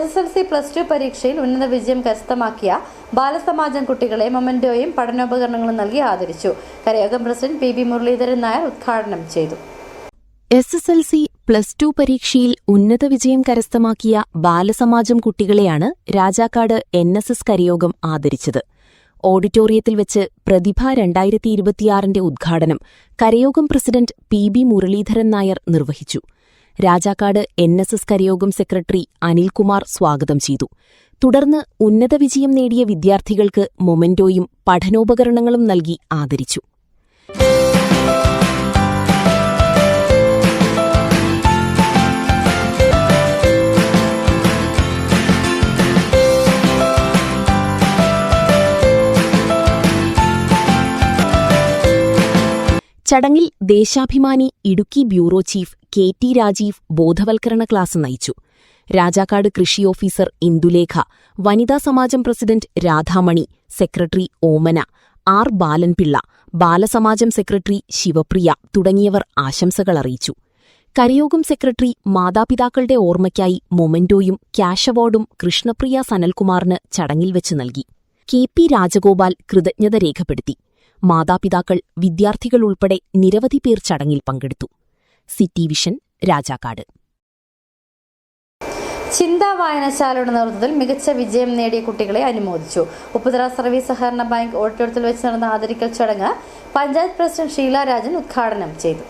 SSLC +2 പരീക്ഷയിൽ ഉന്നത വിജയം കരസ്ഥമാക്കിയ ബാലസമാജം കുട്ടികളെ മൊമെന്റോയും പഠനോപകരണങ്ങളും നൽകി ആദരിച്ചു. കരയോഗം പ്രസിഡന്റ് PB മുരളീധരൻ നായർ ഉദ്ഘാടനം ചെയ്തു. SSLC +2 പരീക്ഷയിൽ ഉന്നത വിജയം കരസ്ഥമാക്കിയ ബാലസമാജം കുട്ടികളെയാണ് രാജാക്കാട് NSS കരയോഗം ആദരിച്ചത്. ഓഡിറ്റോറിയത്തിൽ വെച്ച് പ്രതിഭ 2026 ഉദ്ഘാടനം കരയോഗം പ്രസിഡന്റ് PB മുരളീധരൻ നായർ നിർവഹിച്ചു. രാജാക്കാട് NSS കരയോഗം സെക്രട്ടറി അനിൽകുമാർ സ്വാഗതം ചെയ്തു. തുടർന്ന് ഉന്നത വിജയം നേടിയ വിദ്യാർത്ഥികൾക്ക് മൊമെന്റോയും പഠനോപകരണങ്ങളും നൽകി ആദരിച്ചു. ചടങ്ങിൽ Deshabhimani Idukki bureau chief KT Rajeev ബോധവൽക്കരണ ക്ലാസ് നയിച്ചു. രാജാക്കാട് കൃഷി ഓഫീസർ ഇന്ദുലേഖ, വനിതാ സമാജം president Radhamani, secretary Omana, R Balanpillai, ബാലസമാജം സെക്രട്ടറി ശിവപ്രിയ തുടങ്ങിയവർ ആശംസകൾ അറിയിച്ചു. കരയോഗം സെക്രട്ടറി മാതാപിതാക്കളുടെ ഓർമ്മയ്ക്കായി മൊമെന്റോയും ക്യാഷ് അവാർഡും കൃഷ്ണപ്രിയ സനൽകുമാറിന് ചടങ്ങിൽ വെച്ച് നൽകി. KP രാജഗോപാൽ കൃതജ്ഞത രേഖപ്പെടുത്തി. മാതാപിതാക്കൾ, വിദ്യാർത്ഥികൾ ഉൾപ്പെടെ നിരവധി പേർ ചടങ്ങിൽ പങ്കെടുത്തു. City vision, Rajakkad. ചിന്ത വായനശാലയുടെ നേതൃത്വത്തിൽ മികച്ച വിജയം നേടിയ കുട്ടികളെ അനുമോദിച്ചു. ഉപ്പുതറ സർവീസ് സഹകരണ ബാങ്ക് ഓഡിറ്റോറിയത്തിൽ വെച്ച് നടന്ന ആദരിക്കൽ ചടങ്ങ് പഞ്ചായത്ത് പ്രസിഡന്റ് ഷീല രാജൻ ഉദ്ഘാടനം ചെയ്തു.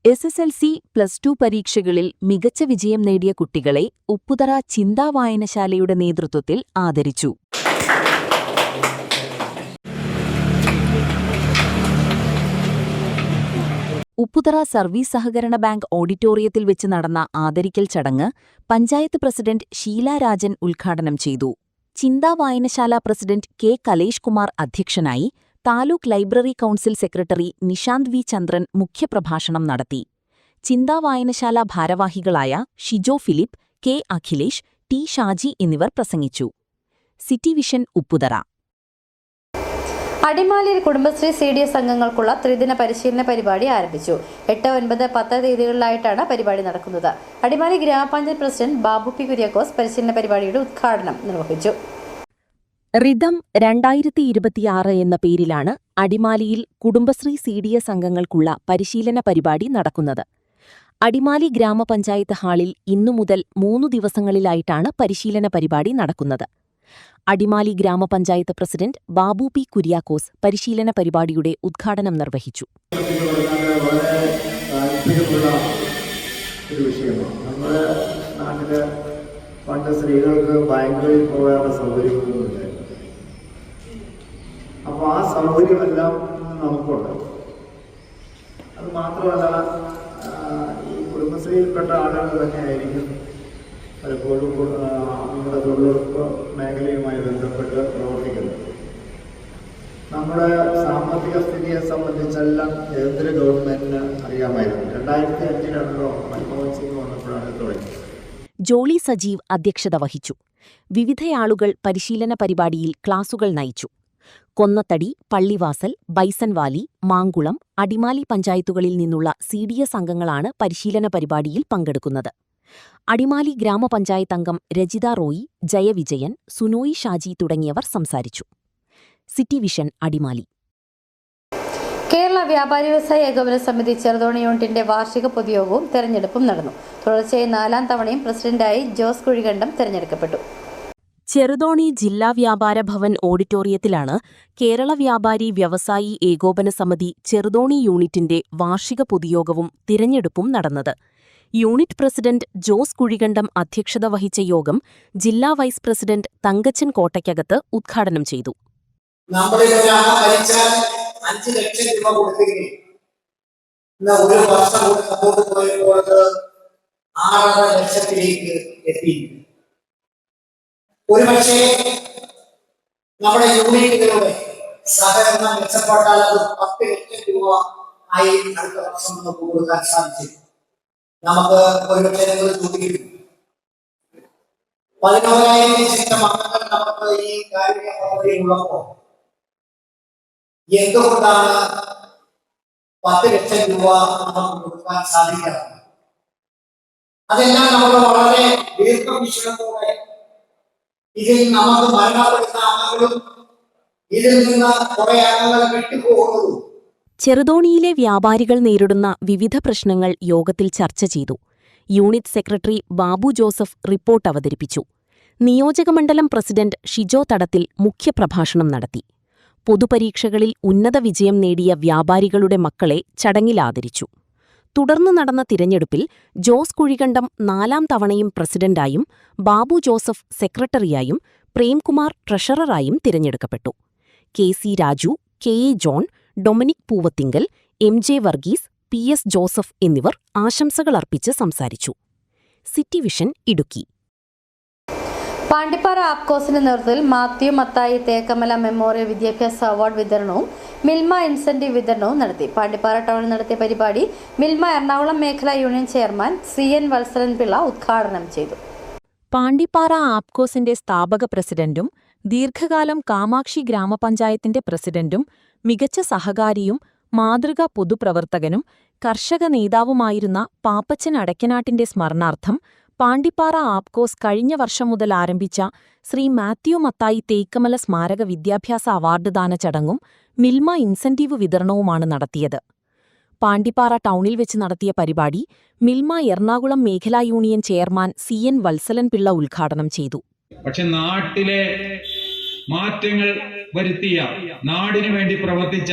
SSLC +2 പരീക്ഷകളിൽ മികച്ച വിജയം നേടിയ കുട്ടികളെ ഉപ്പുതറ ചിന്ത വായനശാലയുടെ നേതൃത്വത്തിൽ ആദരിച്ചു. ഉപ്പുതറ സർവീസ് സഹകരണ ബാങ്ക് ഓഡിറ്റോറിയത്തിൽ വെച്ച് നടന്ന ആദരിക്കൽ ചടങ്ങ് പഞ്ചായത്ത് പ്രസിഡന്റ് ഷീല രാജൻ ഉദ്ഘാടനം ചെയ്തു. ചിന്ത വായനശാല പ്രസിഡന്റ് K കലേഷ് കുമാർ അധ്യക്ഷനായി. താലൂക്ക് library council secretary Nishanth V Chandran മുഖ്യപ്രഭാഷണം നടത്തി. ചിന്ത വായനശാല ഭാരവാഹികളായ ഷിജോ ഫിലിപ്പ്, K അഖിലേഷ്, T ഷാജി എന്നിവർ പ്രസംഗിച്ചു. City vision, Upputhara. അടിമാലിയിൽ കുടുംബശ്രീ CDS അംഗങ്ങൾക്കുള്ള ത്രിദിന പരിശീലന പരിപാടി ആരംഭിച്ചു. 8, 9, 10 തീയതികളിലായിട്ടാണ് പരിപാടി നടക്കുന്നത്. അടിമാലി ഗ്രാമപഞ്ചായത്ത് പ്രസിഡന്റ് ബാബു P കുര്യാക്കോസ് പരിശീലന പരിപാടിയുടെ ഉദ്ഘാടനം നിർവഹിച്ചു. റിതം 2026 എന്ന പേരിലാണ് അടിമാലിയിൽ കുടുംബശ്രീ CDS അംഗങ്ങൾക്കുള്ള പരിശീലന പരിപാടി നടക്കുന്നത്. അടിമാലി ഗ്രാമപഞ്ചായത്ത് ഹാളിൽ ഇന്നു മുതൽ 3 ദിവസങ്ങളിലായിട്ടാണ് പരിശീലന പരിപാടി നടക്കുന്നത്. അടിമാലി ഗ്രാമപഞ്ചായത്ത് പ്രസിഡന്റ് ബാബു P കുര്യാക്കോസ് പരിശീലന പരിപാടിയുടെ ഉദ്ഘാടനം നിർവഹിച്ചു. നമ്മുടെ നാട്ടില് പണ്ട് സ്ത്രീകൾക്ക് ബാങ്കുകളിൽ പോകാനുള്ള സൗകര്യമൊന്നുമില്ല. അപ്പോൾ ആ സൗകര്യമെല്ലാം നമുക്കുണ്ട്. അത് മാത്രമല്ല, ഈ കുടുംബശ്രീയിൽപ്പെട്ട ആളുകൾ തന്നെയായിരിക്കും പലപ്പോഴും നമ്മുടെ തൊഴിലുറപ്പ് മേഖലയുമായി ബന്ധപ്പെട്ട് പ്രവർത്തിക്കുന്നത്. നമ്മുടെ സാമ്പത്തിക സ്ഥിതിയെ സംബന്ധിച്ചെല്ലാം കേന്ദ്ര ഗവൺമെന്റിന് അറിയാമായിരുന്നു. 2005 മൻമോഹൻ സിംഗ് വന്നപ്പോഴാണ് തുടങ്ങിയത്. ജോളി സജീവ് അധ്യക്ഷത വഹിച്ചു. വിവിധയാളുകൾ പരിശീലന പരിപാടിയിൽ ക്ലാസുകൾ നയിച്ചു. കൊന്നത്തടി, പള്ളിവാസൽ, ബൈസൻവാലി, മാങ്കുളം, അടിമാലി പഞ്ചായത്തുകളിൽ നിന്നുള്ള CDS അംഗങ്ങളാണ് പരിശീലന പരിപാടിയിൽ പങ്കെടുക്കുന്നത്. അടിമാലി ഗ്രാമപഞ്ചായത്ത് അംഗം രജിത റോയി, ജയവിജയൻ, സുനോയി ഷാജി തുടങ്ങിയവർ സംസാരിച്ചു. City vision, Adimali. കേരള വ്യാപാരി വ്യവസായ ഏകോപന സമിതി ചെറുതോണി യൂണിറ്റിന്റെ വാർഷിക പൊതുയോഗവും തെരഞ്ഞെടുപ്പും നടന്നു. തുടർച്ചയായി 4ാം തവണയും പ്രസിഡന്റായി ജോസ് കുഴികണ്ടം തെരഞ്ഞെടുക്കപ്പെട്ടു. ചെറുതോണി ജില്ലാ വ്യാപാര ഭവൻ ഓഡിറ്റോറിയത്തിലാണ് കേരള വ്യാപാരി വ്യവസായി ഏകോപന സമിതി ചെറുതോണി യൂണിറ്റിന്റെ വാർഷിക പൊതുയോഗവും തിരഞ്ഞെടുപ്പും നടന്നത്. യൂണിറ്റ് പ്രസിഡന്റ് ജോസ് കുഴികണ്ടം അധ്യക്ഷത വഹിച്ച യോഗം ജില്ലാ വൈസ് പ്രസിഡന്റ് തങ്കച്ചൻ കോട്ടയ്ക്കകത്ത് ഉദ്ഘാടനം ചെയ്തു. 5 ലക്ഷം രൂപ കൊടുത്തിരിക്കും. ഇന്ന് ഒരു വർഷം കൂടി മുമ്പോട്ട് പോയപ്പോൾ 6.5 ലക്ഷത്തിലേക്ക് എത്തിയിരിക്കുന്നു. ഒരുപക്ഷെ നമ്മുടെ യൂണിറ്റുകളുടെ സഹകരണം മെച്ചപ്പെട്ടാൽ അത് 10 ലക്ഷം രൂപ ആയി അടുത്ത വർഷം നമുക്ക് കൊടുക്കാൻ സാധിച്ചു. നമുക്ക് ഒരുപക്ഷെ നിങ്ങൾ ചോദിക്കും 11,000 അംഗങ്ങൾ നമുക്ക് ഈ കാരുണ്യ പദ്ധതിയിലുള്ളപ്പോൾ എന്തുകൊണ്ടാണ് 10 ലക്ഷം രൂപ നമുക്ക് കൊടുക്കാൻ സാധിക്കണം? അതെല്ലാം നമ്മൾ വളരെ ദീർഘവീക്ഷണത്തോടെ ഇതിൽ നമുക്ക് മരണപ്പെടുന്ന അംഗങ്ങളും ഇതിൽ നിന്ന് കുറെ അംഗങ്ങൾ വിട്ടുപോകുന്നതും. ചെറുതോണിയിലെ വ്യാപാരികൾ നേരിടുന്ന വിവിധ പ്രശ്നങ്ങൾ യോഗത്തിൽ ചർച്ച ചെയ്തു. Unit secretary Babu Joseph report അവതരിപ്പിച്ചു. നിയോജകമണ്ഡലം പ്രസിഡന്റ് ഷിജോ തടത്തിൽ മുഖ്യപ്രഭാഷണം നടത്തി. പൊതുപരീക്ഷകളിൽ ഉന്നത വിജയം നേടിയ വ്യാപാരികളുടെ മക്കളെ ചടങ്ങിൽ ആദരിച്ചു. തുടർന്ന് നടന്ന തിരഞ്ഞെടുപ്പിൽ ജോസ് കുഴികണ്ടം 4ാം തവണയും പ്രസിഡന്റായും ബാബു ജോസഫ് സെക്രട്ടറിയായും പ്രേംകുമാർ ട്രഷററായും തിരഞ്ഞെടുക്കപ്പെട്ടു. KC Raju, KA John, Dominic Poovathinkal, MJ Varghese, PS Joseph എന്നിവർ ആശംസകളർപ്പിച്ച് സംസാരിച്ചു. City vision Idukki. പാണ്ടിപ്പാറ ആപ്കോസിന്റെ നേതൃത്വത്തിൽ മാത്യു മത്തായി തേക്കമല മെമ്മോറിയൽ വിദ്യാഭ്യാസ അവാർഡ് വിതരണവും മിൽമ ഇൻസെന്റീവ് വിതരണവും നടത്തി. പാണ്ടിപ്പാറ ടൗണിൽ നടത്തിയ പരിപാടി മിൽമ എറണാകുളം മേഖലാ union chairman CN Valsalan Pillai ഉദ്ഘാടനം ചെയ്തു. പാണ്ടിപ്പാറ ആപ്കോസിന്റെ സ്ഥാപക പ്രസിഡന്റും ദീർഘകാലം കാമാക്ഷി ഗ്രാമപഞ്ചായത്തിന്റെ പ്രസിഡന്റും മികച്ച സഹകാരിയും മാതൃകാ പൊതുപ്രവർത്തകനും കർഷക നേതാവുമായിരുന്ന പാപ്പച്ചൻ അടയ്ക്കനാട്ടിന്റെ സ്മരണാർത്ഥം പാണ്ടിപ്പാറ ആപ്കോസ് കഴിഞ്ഞ വർഷം മുതൽ ആരംഭിച്ച ശ്രീ മാത്യു മത്തായി തേക്കമല സ്മാരക വിദ്യാഭ്യാസ അവാർഡ് ദാന ചടങ്ങും മിൽമ ഇൻസെന്റീവ് വിതരണവുമാണ് നടത്തിയത്. പാണ്ടിപ്പാറ ടൗണിൽ വെച്ച് നടത്തിയ പരിപാടി മിൽമ എറണാകുളം മേഖലാ union chairman CN Valsalan Pillai ഉദ്ഘാടനം ചെയ്തു. പക്ഷെ നാട്ടിലെ മാറ്റങ്ങൾ വരുത്തിയ, നാടിനു വേണ്ടി പ്രവർത്തിച്ച,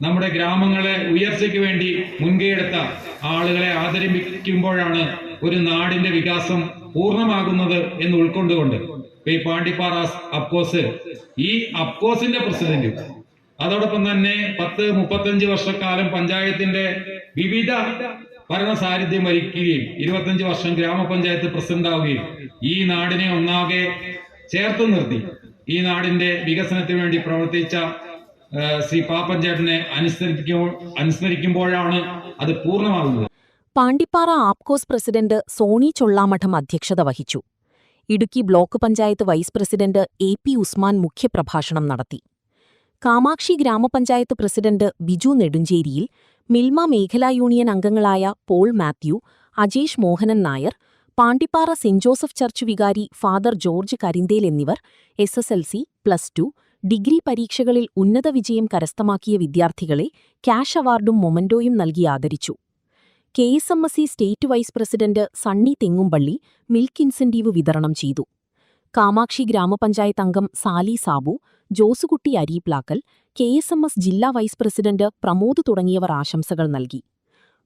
നമ്മുടെ ഗ്രാമങ്ങളെ ഉയർച്ചയ്ക്ക് വേണ്ടി മുൻകൈയെടുത്ത ആളുകളെ ആദരിക്കുമ്പോഴാണ് ഒരു നാടിന്റെ വികാസം പൂർണ്ണമാകുന്നത് എന്ന് ഉൾക്കൊണ്ടുകൊണ്ട് ഈ പാണ്ടിപ്പാറ അപ്കോസ്, ഈ അപ്കോസിന്റെ പ്രസിഡന്റ്, അതോടൊപ്പം തന്നെ 10-35 വർഷക്കാലം പഞ്ചായത്തിന്റെ വിവിധ ഭരണസാരഥ്യം വഹിക്കുകയും 25 വർഷം ഗ്രാമപഞ്ചായത്ത് പ്രസിഡന്റാവുകയും ഈ നാടിനെ ഒന്നാകെ ചേർത്ത് നിർത്തി ഈ നാടിന്റെ വികസനത്തിന് വേണ്ടി പ്രവർത്തിച്ച ശ്രീ പാപ്പഞ്ചേട്ടനെ അനുസ്മരിക്കുമ്പോഴാണ് അത് പൂർണ്ണമാകുന്നത്. പാണ്ടിപ്പാറ ആപ്കോസ് പ്രസിഡന്റ് സോണി ചൊള്ളാമഠം അധ്യക്ഷത വഹിച്ചു. Idukki block panchayat vice president AP Usman മുഖ്യപ്രഭാഷണം നടത്തി. കാമാക്ഷി ഗ്രാമപഞ്ചായത്ത് പ്രസിഡന്റ് ബിജു നെടുഞ്ചേരിയിൽ, മിൽമ മേഖലാ യൂണിയൻ അംഗങ്ങളായ പോൾ മാത്യു, അജേഷ് മോഹനൻ നായർ, പാണ്ടിപ്പാറ സെന്റ് ജോസഫ് ചർച്ച് വികാരി ഫാദർ ജോർജ് കരിന്തേൽ എന്നിവർ SSLC, +2, ഡിഗ്രി പരീക്ഷകളിൽ ഉന്നത വിജയം കരസ്ഥമാക്കിയ വിദ്യാർത്ഥികളെ ക്യാഷ് അവാർഡും മൊമന്റോയും നൽകി ആദരിച്ചു. KSMSC state vice president Sunny Thengumpally milk incentive വിതരണം ചെയ്തു. കാമാക്ഷി ഗ്രാമപഞ്ചായത്ത് അംഗം സാലി സാബു, ജോസുകുട്ടി അരീപ്ലാക്കൽ, KSMS ജില്ലാ വൈസ് പ്രസിഡന്റ് പ്രമോദ് തുടങ്ങിയവർ ആശംസകൾ നൽകി.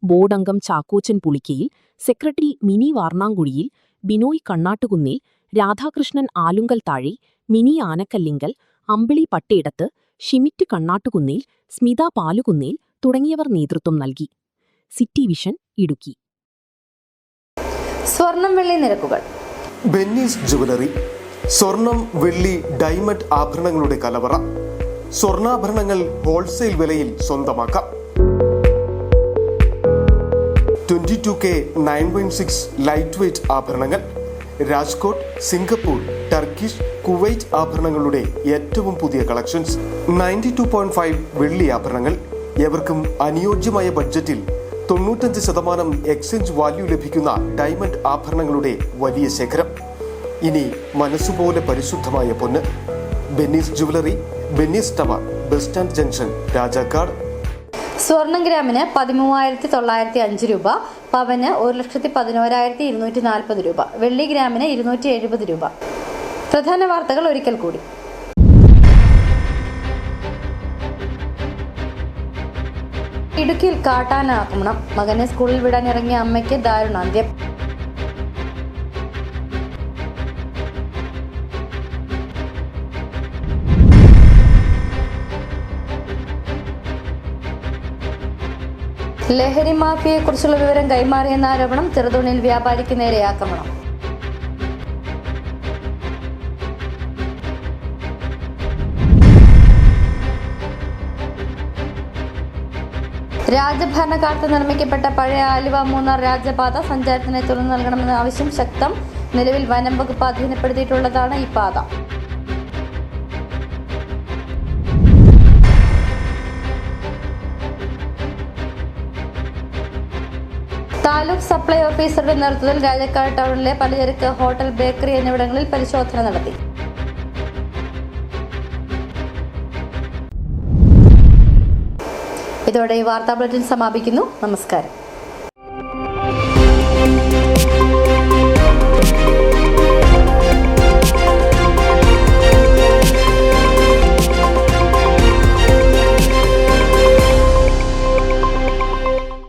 ബോർഡ് അംഗം ചാക്കോച്ചൻ പുളിക്കയിൽ, സെക്രട്ടറി മിനി വാർണാങ്കുഴിയിൽ, ബിനോയ് കണ്ണാട്ടുകുന്നിൽ, രാധാകൃഷ്ണൻ ആലുങ്കൽ താഴെ, മിനി ആനക്കല്ലിങ്കൽ, അമ്പിളി പട്ടേടത്ത്, ഷിമിറ്റ് കണ്ണാട്ടുകുന്നിൽ, സ്മിത പാലുകുന്നേൽ തുടങ്ങിയവർ നേതൃത്വം നൽകി. City vision Idukki. സ്വർണം വെള്ളി നിരക്കുകൾ. ബെന്നീസ് ജുവലറി, സ്വർണം, വെള്ളി, ഡയമണ്ട് ആഭരണങ്ങളുടെ കലവറ. സ്വർണ്ണാഭരണങ്ങൾ ഹോൾസെയിൽ വിലയിൽ സ്വന്തമാക്കാം. 22K 916 ലൈറ്റ് വെയ്റ്റ് ആഭരണങ്ങൾ. രാജ്കോട്ട്, സിംഗപ്പൂർ, ടർക്കിഷ്, കുവൈറ്റ് ആഭരണങ്ങളുടെ ഏറ്റവും പുതിയ കളക്ഷൻസ്. 92.5 വെള്ളി ആഭരണങ്ങൾ. എവർക്കും അനുയോജ്യമായ ബഡ്ജറ്റിൽ 95% എക്സ്ചേഞ്ച് വാല്യൂ ലഭിക്കുന്ന ഡയമണ്ട് ആഭരണങ്ങളുടെ വലിയ ശേഖരം. ഇനി മനസ്സുപോലെ പരിശുദ്ധമായ പൊന്ന്. Benny's jewellery, Benny's tower, bus stand junction, Rajakkad. സ്വർണം ഗ്രാമിന് 13,905 രൂപ, പവന് 1,11,240 രൂപ, വെള്ളി ഗ്രാമിന് 270 രൂപ. പ്രധാന വാർത്തകൾ ഒരിക്കൽ കൂടി. ഇടുക്കിയിൽ കാട്ടാന ആക്രമണം. മകനെ സ്കൂളിൽ വിടാനിറങ്ങിയ അമ്മയ്ക്ക് ദാരുണാന്ത്യം. ലഹരി മാഫിയയെക്കുറിച്ചുള്ള വിവരം കൈമാറിയെന്ന ആരോപണം. ചെറുതോണിയിൽ വ്യാപാരിക്ക് നേരെ ആക്രമണം. രാജഭരണകാലത്ത് നിർമ്മിക്കപ്പെട്ട പഴയ ആലുവ മൂന്നാർ രാജപാത സഞ്ചാരത്തിന് തുറന്നു നൽകണമെന്ന ആവശ്യം ശക്തം. നിലവിൽ വനം വകുപ്പ് അധീനപ്പെടുത്തിയിട്ടുള്ളതാണ് ഈ പാത. താലൂക്ക് സപ്ലൈ ഓഫീസറുടെ നേതൃത്വത്തിൽ രാജാക്കാട് ടൗണിലെ പലചരക്ക്, ഹോട്ടൽ, ബേക്കറി എന്നിവിടങ്ങളിൽ പരിശോധന നടത്തി. ഇതോടെ ഈ വാർത്താ ബുള്ളറ്റിൻ സമാപിക്കുന്നു. നമസ്കാരം.